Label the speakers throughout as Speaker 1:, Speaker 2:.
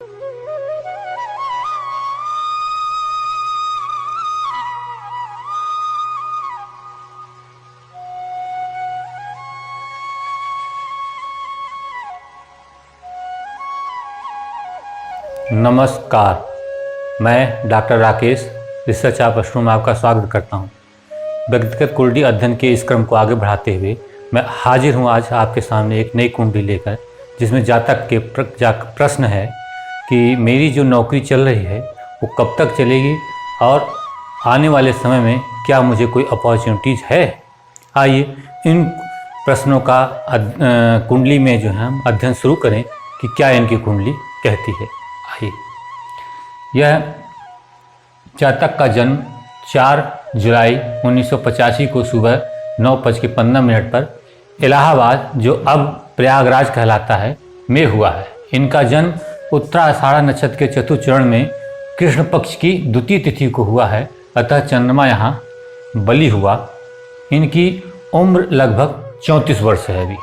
Speaker 1: नमस्कार, मैं doctor Rakesh research of astro में आपका स्वागत करता हूं। व्यक्तिगत कुंडली अध्ययन के इस क्रम को आगे बढ़ाते हुए मैं हाजिर हूं आज आपके सामने एक नई कुंडली लेकर, जिसमें जातक के प्रश्न है कि मेरी जो नौकरी चल रही है वो कब तक चलेगी और आने वाले समय में क्या मुझे कोई अपॉर्चुनिटीज़ है। आइए इन प्रश्नों का कुंडली में जो है हम अध्ययन शुरू करें कि क्या इनकी कुंडली कहती है। यह जातक का जन्म 4 जुलाई 1985 को सुबह 9:15 पर इलाहाबाद, जो अब प्रयागराज कहलाता है, में हुआ है। इनका जन्म उत्तराषाढ़ा नक्षत्र के चतुर्थ चरण में कृष्ण पक्ष की द्वितीय तिथि को हुआ है, अतः चंद्रमा यहाँ बलि हुआ। इनकी उम्र लगभग 34 वर्ष है अभी।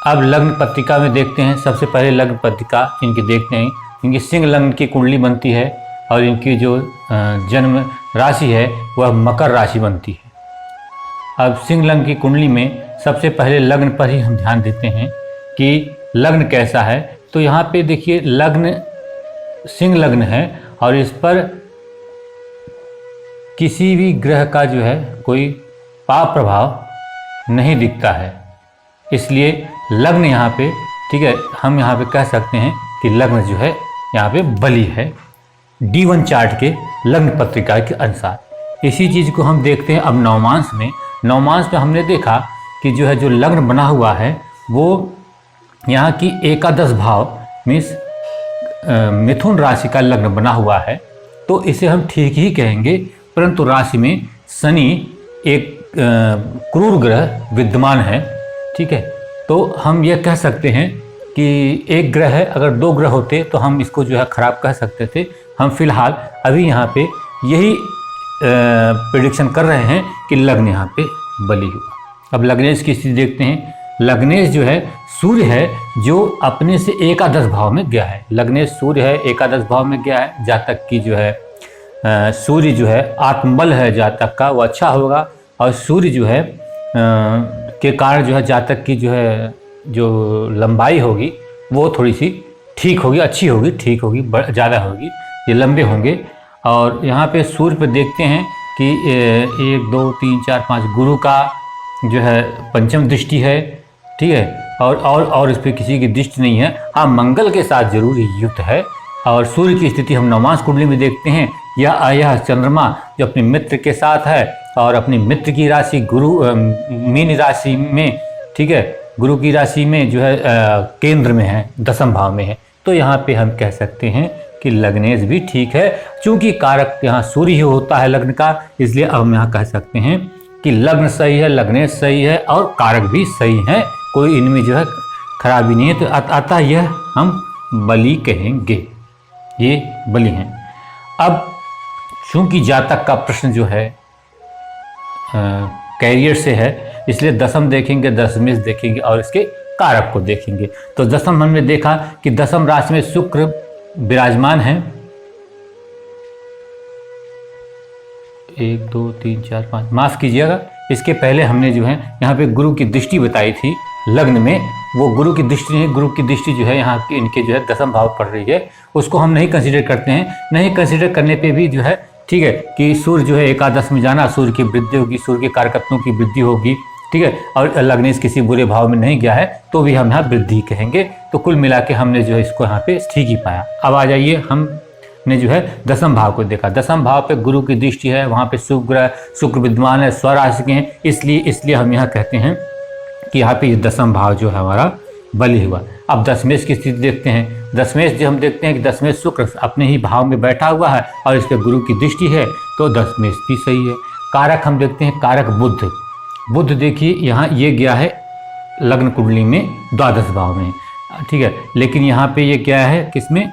Speaker 1: अब लग्न पत्रिका में देखते हैं। सबसे पहले लग्न पत्रिका इनकी देखते हैं। इनकी सिंह लग्न की कुंडली बनती है और इनकी जो जन्म राशि है वह मकर राशि बनती है। अब सिंह लग्न की कुंडली में सबसे पहले लग्न पर ही हम ध्यान देते हैं कि लग्न कैसा है। तो यहाँ पे देखिए, लग्न सिंह लग्न है और इस पर किसी भी ग्रह का जो है कोई पाप प्रभाव नहीं दिखता है, इसलिए लग्न यहाँ पे ठीक है, हम यहाँ पे कह सकते हैं कि लग्न जो है यहाँ पे बलि है D1 चार्ट के लग्न पत्रिका के अनुसार। इसी चीज़ को हम देखते हैं अब नवमांश में। नवमांश में हमने देखा कि जो है जो लग्न बना हुआ है वो यहाँ की एकादश भाव मीन्स मिथुन राशि का लग्न बना हुआ है, तो इसे हम ठीक ही कहेंगे। परंतु राशि में शनि एक क्रूर ग्रह विद्यमान है, ठीक है। तो हम ये कह सकते हैं कि एक ग्रह है, अगर 2 ग्रह होते तो हम इसको जो है खराब कह सकते थे। हम फिलहाल अभी यहाँ पे यही प्रेडिक्शन कर रहे हैं कि लग्न यहाँ पे बलि हुआ। अब लग्नेश की स्थिति देखते हैं। लग्नेश जो है सूर्य है, जो अपने से एकादश भाव में गया है। लग्नेश सूर्य है, एकादश भाव में गया है। जातक की जो है सूर्य जो है आत्मबल है जातक का, वो अच्छा होगा। और सूर्य जो है के कारण जो है जातक की जो है जो लंबाई होगी वो थोड़ी सी ठीक होगी, अच्छी होगी, ठीक होगी, ज़्यादा होगी, ये लंबे होंगे। और यहाँ पे सूर्य पे देखते हैं कि 1 2 3 4 5 गुरु का जो है पंचम दृष्टि है, ठीक है। और इस पर किसी की दृष्टि नहीं है। हाँ, मंगल के साथ जरूर युक्त है। और सूर्य की स्थिति हम नवमांश कुंडली में देखते हैं। यह चंद्रमा जो अपने मित्र के साथ है और अपने मित्र की राशि गुरु मीन राशि में, ठीक है, गुरु की राशि में जो है केंद्र में है, दशम भाव में है। तो यहाँ पे हम कह सकते हैं कि लग्नेश भी ठीक है। चूंकि कारक यहाँ सूर्य ही होता है लग्न का, इसलिए अब हम यहाँ कह सकते हैं कि लग्न सही है, लग्नेश सही है और कारक भी सही है, कोई इनमें जो है खराबी नहीं है। तो अतः यह हम बलि कहेंगे, ये बलि हैं। अब चूंकि जातक का प्रश्न जो है कैरियर से है, इसलिए दशम देखेंगे, दशमेश देखेंगे और इसके कारक को देखेंगे। तो दशम हमने देखा कि दशम राशि में शुक्र विराजमान है। 1 2 3 4 5, माफ कीजिएगा, इसके पहले हमने जो है यहाँ पे गुरु की दृष्टि बताई थी लग्न में। वो गुरु की दृष्टि नहीं, गुरु की दृष्टि जो है यहाँ की इनके जो है दशम भाव पड़ रही है, उसको हम नहीं कंसीडर करते हैं। नहीं कंसीडर करने पे भी जो है ठीक है कि सूर्य जो है एकादश में जाना, सूर्य की वृद्धि होगी, सूर्य के कारकत्वों की वृद्धि होगी, ठीक है। और लग्नेश किसी बुरे भाव में नहीं गया है तो भी हम यहाँ वृद्धि कहेंगे। तो कुल मिला के हमने जो है इसको यहाँ पे ठीक ही पाया। अब आ जाइए, हमने जो है दशम भाव को देखा। दशम भाव पे गुरु की दृष्टि है, वहाँ पे शुक्र विद्यमान है, स्वराशि के हैं, इसलिए हम यहाँ कहते हैं कि यहाँ पे दशम भाव जो है हमारा बलि हुआ। अब दशमेश की स्थिति देखते हैं। दशमेश जो हम देखते हैं कि दशमेश शुक्र अपने ही भाव में बैठा हुआ है और इस पर गुरु की दृष्टि है, तो दशमेश भी सही है। कारक हम देखते हैं, कारक बुध देखिए यहाँ ये गया है लग्न कुंडली में द्वादश भाव में, ठीक है। लेकिन यहाँ पे ये क्या है, किसमें,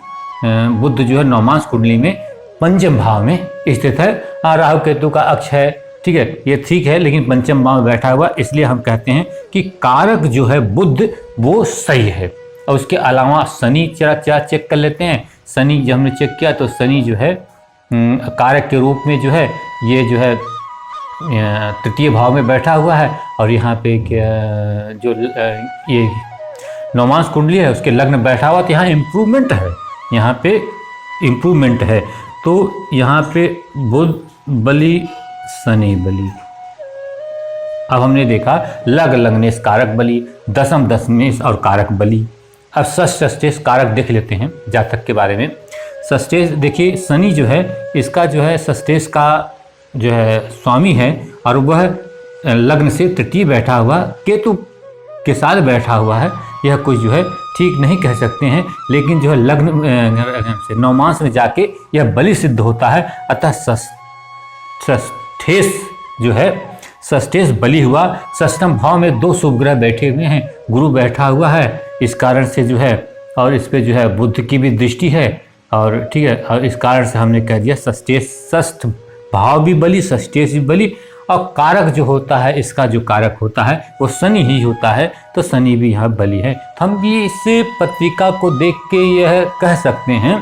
Speaker 1: बुध जो है नवमांश कुंडली में पंचम भाव में स्थित है। राहु केतु का अक्ष है, ठीक है, ये ठीक है, लेकिन पंचम भाव में बैठा हुआ, इसलिए हम कहते हैं कि कारक जो है बुध वो सही है। और उसके अलावा शनि जरा चेक कर लेते हैं। शनि जब हमने चेक किया तो शनि जो है कारक के रूप में जो है ये जो है तृतीय भाव में बैठा हुआ है, और यहाँ पे जो ये नवमांश कुंडली है उसके लग्न बैठा हुआ, तो यहाँ इम्प्रूवमेंट है, यहाँ पे इम्प्रूवमेंट है। तो यहाँ पे बुध बली शनि बली, अब हमने देखा लग लग्नेश कारक बली, दशम दशमेश और कारक बली। अब षष्ठेश कारक देख लेते हैं जातक के बारे में। षष्ठेश देखिए, शनि जो है इसका जो है षष्ठेश का जो है स्वामी है, और वह लग्न से तृतीय बैठा हुआ केतु के साथ बैठा हुआ है। यह कुछ जो है ठीक नहीं कह सकते हैं, लेकिन जो है लग्न से नवमांश में जाके यह बलि सिद्ध होता है। अतः षष्ठेश जो है षष्ठेश बलि हुआ। षष्ठम भाव में 2 शुभ ग्रह बैठे हुए हैं, गुरु बैठा हुआ है, इस कारण से जो है, और इस पे जो है बुध की भी दृष्टि है, और ठीक है, और इस कारण से हमने कह दिया षष्ठेश, षष्ठ भाव भी बलि, षष्ठेश भी बलि, और कारक जो होता है, इसका जो कारक होता है वो शनि ही होता है, तो शनि भी यहाँ बलि है। हम भी इस पत्रिका को देख के यह कह सकते हैं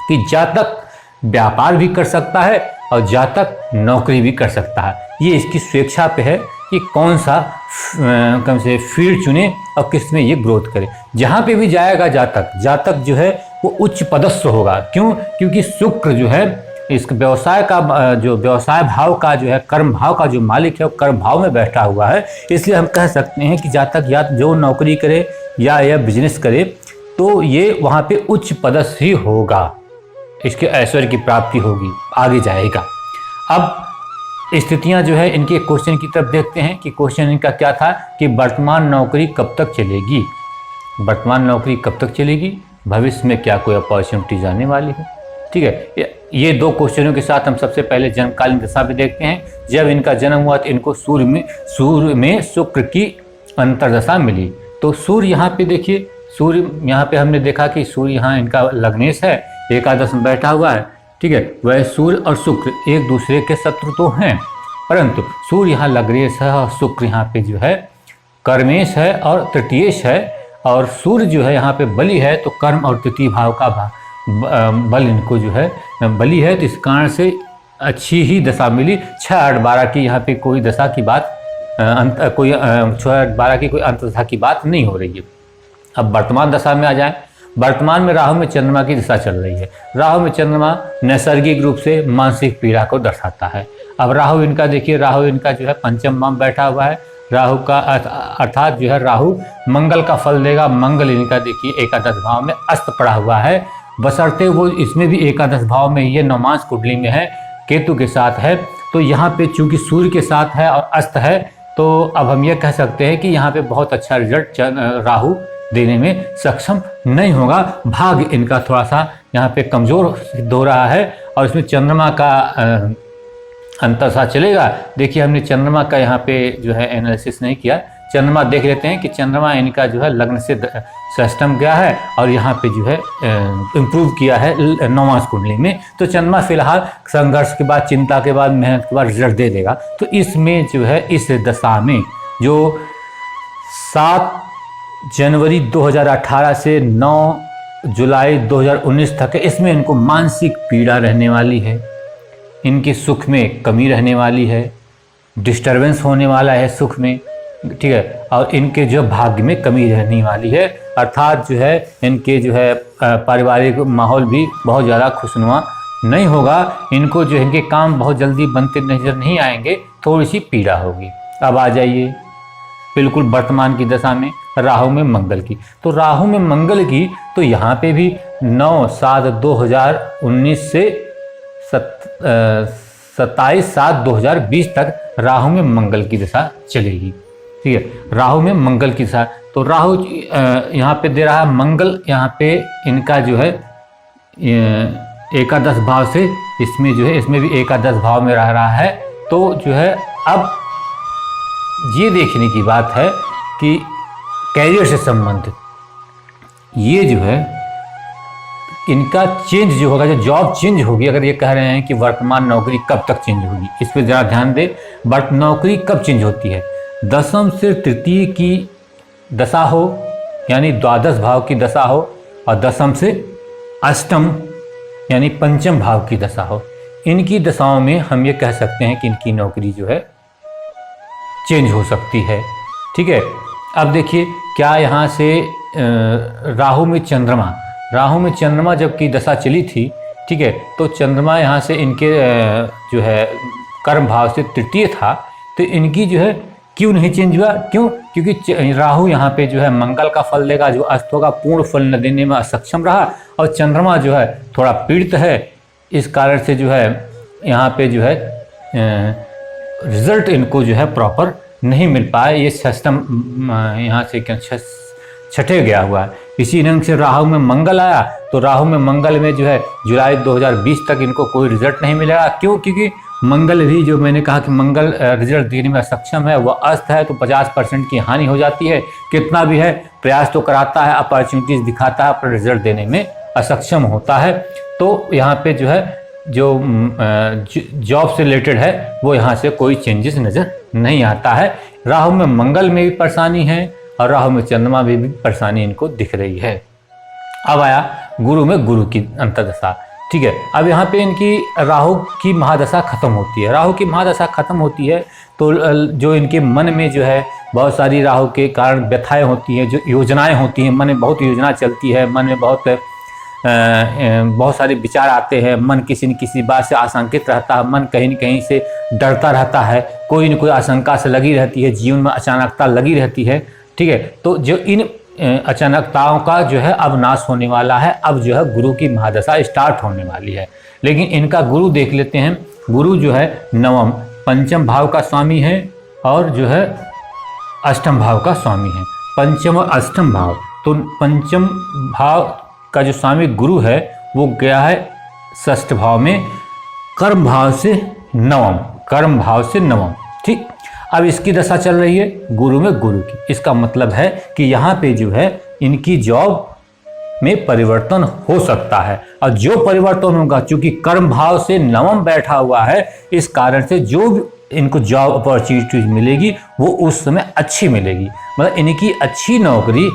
Speaker 1: कि जातक व्यापार भी कर सकता है और जातक नौकरी भी कर सकता है। ये इसकी स्वेच्छा पे है कि कौन सा कम से फील्ड चुने और किस में ये ग्रोथ करे। जहाँ पे भी जाएगा जातक जो है वो उच्च पदस्थ होगा। क्यों? क्योंकि शुक्र जो है इस व्यवसाय का जो व्यवसाय भाव का जो है, कर्म भाव का जो मालिक है वो कर्म भाव में बैठा हुआ है। इसलिए हम कह सकते हैं कि जातक या जो नौकरी करे या बिजनेस करे तो ये वहाँ पे उच्च पदस्थ ही होगा, इसके ऐश्वर्य की प्राप्ति होगी, आगे जाएगा। अब स्थितियां जो है इनके क्वेश्चन की तरफ देखते हैं कि क्वेश्चन इनका क्या था कि वर्तमान नौकरी कब तक चलेगी, वर्तमान नौकरी कब तक चलेगी, भविष्य में क्या कोई अपॉर्चुनिटीज आने वाली है। ठीक है, ये 2 क्वेश्चनों के साथ हम सबसे पहले जन्मकालीन दशा पे देखते हैं। जब इनका जन्म हुआ तो इनको सूर्य में शुक्र की अंतर्दशा मिली। तो सूर्य यहाँ पे देखिए, सूर्य यहाँ पे हमने देखा कि सूर्य यहाँ इनका लग्नेश है, एकादश में बैठा हुआ है। ठीक है, वह सूर्य और शुक्र एक दूसरे के शत्रु तो हैं, परंतु सूर्य यहाँ लग्नेश है और शुक्र यहाँ पे जो है कर्मेश है और तृतीयेश है, और सूर्य जो है यहाँ पे बलि है, तो कर्म और तृतीय भाव का बल इनको जो है बलि है। तो इस कारण से अच्छी ही दशा मिली। 6, 8, 12 की यहाँ पे कोई दशा की बात कोई 6, 8, 12 की कोई अंत दशा की बात नहीं हो रही है। अब वर्तमान दशा में आ जाए। वर्तमान में राहु में चंद्रमा की दशा चल रही है। राहु में चंद्रमा नैसर्गिक रूप से मानसिक पीड़ा को दर्शाता है। अब राहु इनका देखिए, राहु इनका जो है पंचम भाव में बैठा हुआ है। राहु का अर्थात जो है राहु मंगल का फल देगा। मंगल इनका देखिए एकादश भाव में अस्त पड़ा हुआ है, बशर्ते वो इसमें भी एकादश भाव में, ये नवमांश कुंडली में है, केतु के साथ है। तो यहाँ पे चूंकि सूर्य के साथ है और अस्त है, तो अब हम ये कह सकते हैं कि यहाँ पे बहुत अच्छा रिजल्ट राहु देने में सक्षम नहीं होगा। भाग्य इनका थोड़ा सा यहाँ पे कमज़ोर सिद्ध हो रहा है, और इसमें चंद्रमा का अंतरदशा चलेगा। देखिए, हमने चंद्रमा का यहाँ पे जो है एनालिसिस नहीं किया। चंद्रमा देख लेते हैं कि चंद्रमा इनका जो है लग्न से षष्ठम गया है, और यहाँ पे जो है इम्प्रूव किया है नवमांश कुंडली में। तो चंद्रमा फिलहाल संघर्ष के बाद, चिंता के बाद, मेहनत के बाद रिजल्ट दे देगा। तो इसमें जो है इस दशा में जो 7 जनवरी 2018 से 9 जुलाई 2019 तक है, इसमें इनको मानसिक पीड़ा रहने वाली है, इनके सुख में कमी रहने वाली है, डिस्टरबेंस होने वाला है सुख में। ठीक है, और इनके जो भाग्य में कमी रहने वाली है, अर्थात जो है इनके जो है पारिवारिक माहौल भी बहुत ज़्यादा खुशनुमा नहीं होगा। इनको जो इनके काम बहुत जल्दी बनते नजर नहीं आएंगे, थोड़ी सी पीड़ा होगी। अब आ जाइए बिल्कुल वर्तमान की दशा में राहु में मंगल की। तो राहु में मंगल की तो यहाँ पे भी 9/7/2019 से 27/7/2020 तक राहु में मंगल की दशा चलेगी। ठीक है, राहु में मंगल की दशा। तो राहु यहाँ पे दे रहा है, मंगल यहाँ पे इनका जो है एकादश भाव से, इसमें जो है इसमें भी एकादश भाव में रह रहा है। तो जो है अब ये देखने की बात है कि कैरियर से संबंधित ये जो है इनका चेंज जो होगा, जो जॉब चेंज होगी। अगर ये कह रहे हैं कि वर्तमान नौकरी कब तक चेंज होगी, इस पर ज़रा ध्यान दे। नौकरी कब चेंज होती है? दशम से तृतीय की दशा हो यानी द्वादश भाव की दशा हो और दशम से अष्टम यानी पंचम भाव की दशा हो, इनकी दशाओं में हम ये कह सकते हैं कि इनकी नौकरी जो है चेंज हो सकती है। ठीक है, अब देखिए क्या यहाँ से राहु में चंद्रमा जबकि दशा चली थी, ठीक है, तो चंद्रमा यहाँ से इनके जो है कर्म भाव से तृतीय था, तो इनकी जो है क्यों नहीं चेंज हुआ? क्यों? क्योंकि राहु यहाँ पे जो है मंगल का फल देगा, जो अस्त होगा पूर्ण फल न देने में असक्षम रहा, और चंद्रमा जो है थोड़ा पीड़ित है, इस कारण से जो है यहाँ पे जो है रिजल्ट इनको जो है प्रॉपर नहीं मिल पाया। ये सिस्टम यहाँ से छठे गया हुआ है। इसी ढंग से राहु में मंगल आया, तो राहु में मंगल में जो है जुलाई 2020 तक इनको कोई रिजल्ट नहीं मिलेगा। क्यों? क्योंकि मंगल भी, जो मैंने कहा कि मंगल रिजल्ट देने में सक्षम है, वह अस्त है, तो 50% की हानि हो जाती है। कितना भी है प्रयास तो कराता है, अपॉर्चुनिटीज दिखाता है, पर रिजल्ट देने में असक्षम होता है। तो यहाँ पे जो है जो जॉब से रिलेटेड है वो यहाँ से कोई चेंजेस नज़र नहीं आता है। राहु में मंगल में भी परेशानी है और राहु में चंद्रमा में भी परेशानी इनको दिख रही है। अब आया गुरु में गुरु की अंतर्दशा। ठीक है, अब यहाँ पे इनकी राहु की महादशा खत्म होती है। राहु की महादशा खत्म होती है तो जो इनके मन में जो है बहुत सारी राहु के कारण व्यथाएं होती हैं, जो योजनाएं होती हैं, मन में बहुत योजना चलती है, मन में बहुत सारे विचार आते हैं, मन किसी न किसी बात से आशंकित रहता है, मन कहीं न कहीं से डरता रहता है, कोई न कोई आशंका से लगी रहती है, जीवन में अचानकता लगी रहती है। ठीक है, तो जो इन अचानकताओं का जो है अब नाश होने वाला है। अब जो है गुरु की महादशा स्टार्ट होने वाली है। लेकिन इनका गुरु देख लेते हैं। गुरु जो है नवम पंचम भाव का स्वामी है और जो है अष्टम भाव का स्वामी है। पंचम और अष्टम भाव, तो पंचम भाव का जो स्वामी गुरु है वो गया है षष्ठ भाव में, कर्म भाव से नवम। ठीक, अब इसकी दशा चल रही है गुरु में गुरु की। इसका मतलब है कि यहाँ पे जो है इनकी जॉब में परिवर्तन हो सकता है, और जो परिवर्तन होगा, चूंकि कर्म भाव से नवम बैठा हुआ है, इस कारण से जो इनको जॉब अपॉर्चुनिटीज मिलेगी वो उस समय अच्छी मिलेगी। मतलब इनकी अच्छी नौकरी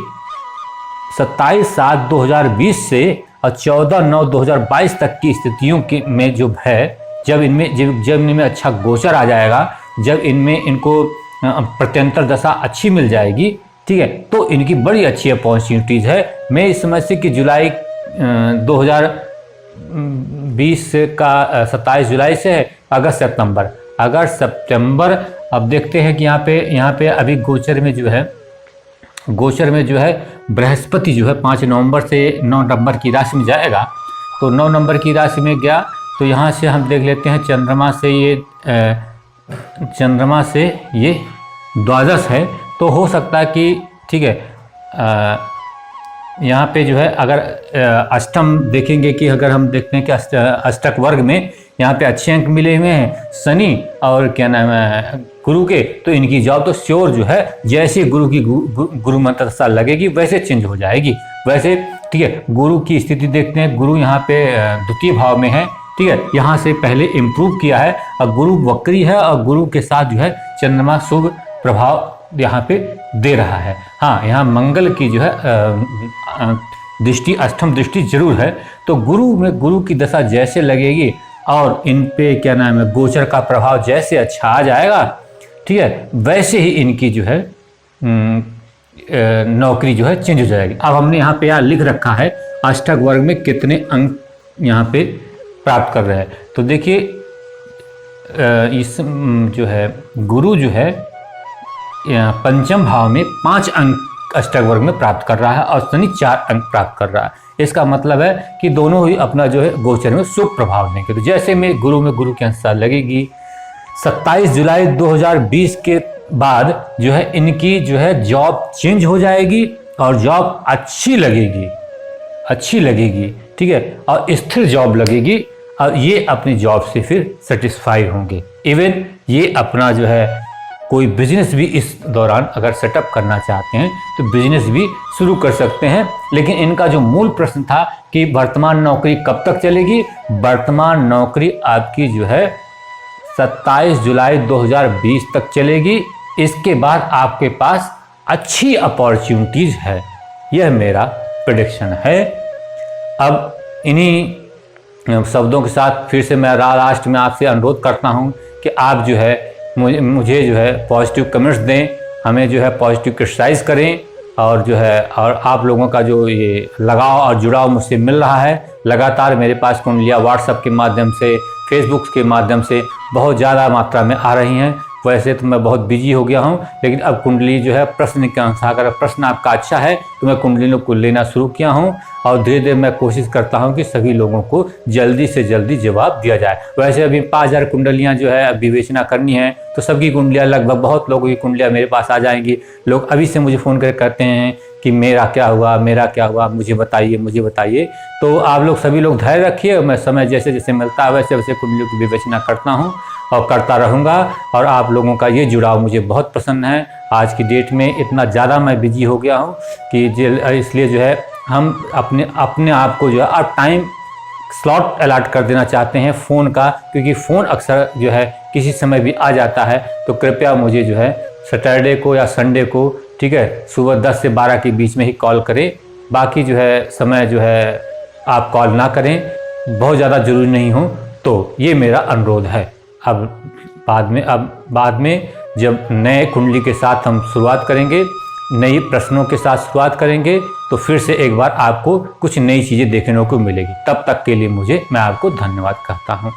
Speaker 1: 27/7/2020 से और 14/9/2022 तक की स्थितियों के में जो है, जब इनमें अच्छा गोचर आ जाएगा, जब इनको प्रत्यंतर दशा अच्छी मिल जाएगी, ठीक है, तो इनकी बड़ी अच्छी अपॉर्चुनिटीज़ है। मैं इस समय से कि जुलाई 2020 का 27 जुलाई से है अगस्त सितंबर। अब देखते हैं कि यहाँ पे अभी गोचर में जो है बृहस्पति जो है 5 नवंबर से 9 नंबर की राशि में जाएगा। तो 9 नंबर की राशि में गया तो यहाँ से हम देख लेते हैं चंद्रमा से ये द्वादश है, तो हो सकता है कि ठीक है यहाँ पे जो है अगर अष्टम देखेंगे कि अगर हम देखते हैं कि अष्टक वर्ग में यहाँ पे अच्छे अंक मिले हुए हैं शनि और क्या नाम है गुरु के, तो इनकी जॉब तो श्योर जो है जैसे गुरु की गुरु मंत्र दशा लगेगी वैसे चेंज हो जाएगी वैसे। ठीक है, गुरु की स्थिति देखते हैं। गुरु यहाँ पे द्वितीय भाव में है। ठीक है, यहाँ से पहले इम्प्रूव किया है और गुरु वक्री है और गुरु के साथ जो है चंद्रमा शुभ प्रभाव यहाँ पे दे रहा है। हाँ, यहाँ मंगल की जो है दृष्टि, अष्टम दृष्टि जरूर है। तो गुरु में गुरु की दशा जैसे लगेगी और इन पे क्या नाम है गोचर का प्रभाव जैसे अच्छा आ जाएगा, ठीक है, वैसे ही इनकी जो है नौकरी जो है चेंज हो जाएगी। अब हमने यहाँ पे लिख रखा है अष्टक वर्ग में कितने अंक यहाँ पे प्राप्त कर रहे हैं। तो देखिए इस जो है गुरु जो है पंचम भाव में 5 अंक अष्टक वर्ग में प्राप्त कर रहा है और शनि 4 अंक प्राप्त कर रहा है। इसका मतलब है कि दोनों ही अपना जो है गोचर में शुभ प्रभाव देंगे। तो जैसे में गुरु के अनुसार लगेगी 27 जुलाई 2020 के बाद जो है इनकी जो है जॉब चेंज हो जाएगी और जॉब अच्छी लगेगी, ठीक है, और स्थिर जॉब लगेगी और ये अपनी जॉब से फिर सेटिस्फाई होंगे। इवन ये अपना जो है कोई बिजनेस भी इस दौरान अगर सेटअप करना चाहते हैं तो बिजनेस भी शुरू कर सकते हैं। लेकिन इनका जो मूल प्रश्न था कि वर्तमान नौकरी कब तक चलेगी, वर्तमान नौकरी आपकी जो है 27 जुलाई 2020 तक चलेगी। इसके बाद आपके पास अच्छी अपॉर्चुनिटीज़ है, यह मेरा प्रेडिक्शन है। अब इन्हीं शब्दों के साथ फिर से मैं लास्ट में आपसे अनुरोध करता हूं कि आप जो है मुझे जो है पॉजिटिव कमेंट्स दें, हमें जो है पॉजिटिव क्रिटिसाइज करें, और जो है और आप लोगों का जो ये लगाव और जुड़ाव मुझसे मिल रहा है, लगातार मेरे पास कुंडलियाँ व्हाट्सएप के माध्यम से, फेसबुक के माध्यम से बहुत ज़्यादा मात्रा में आ रही हैं। वैसे तो मैं बहुत बिजी हो गया हूं, लेकिन अब कुंडली जो है प्रश्न के अनुसार, अगर प्रश्न आपका अच्छा है तो मैं कुंडलियों को लेना शुरू किया हूं, और धीरे धीरे मैं कोशिश करता हूं कि सभी लोगों को जल्दी से जल्दी जवाब दिया जाए। वैसे अभी 5000 कुंडलियां जो है विवेचना करनी है, तो सबकी कुंडलियां लगभग बहुत लोगों की कुंडलियां मेरे पास आ जाएंगी। लोग अभी से मुझे फ़ोन करके कहते हैं कि मेरा क्या हुआ, मेरा क्या हुआ, मुझे बताइए, मुझे बताइए। तो आप लोग सभी लोग धैर्य रखिए, मैं समय जैसे जैसे मिलता है वैसे वैसे कुंडलियों की विवेचना करता हूँ और करता रहूँगा। और आप लोगों का ये जुड़ाव मुझे बहुत पसंद है। आज की डेट में इतना ज़्यादा मैं बिजी हो गया हूँ कि इसलिए जो है हम अपने आप को जो है अब टाइम स्लॉट अलॉट कर देना चाहते हैं फ़ोन का, क्योंकि फ़ोन अक्सर जो है किसी समय भी आ जाता है। तो कृपया मुझे जो है सैटरडे को या संडे को, ठीक है, सुबह 10 से 12 के बीच में ही कॉल करें। बाकी जो है समय जो है आप कॉल ना करें, बहुत ज़्यादा ज़रूरी नहीं हो तो। ये मेरा अनुरोध है। अब बाद में जब नए कुंडली के साथ हम शुरुआत करेंगे, नई प्रश्नों के साथ शुरुआत करेंगे, तो फिर से एक बार आपको कुछ नई चीज़ें देखने को मिलेगी। तब तक के लिए मैं आपको धन्यवाद कहता हूँ।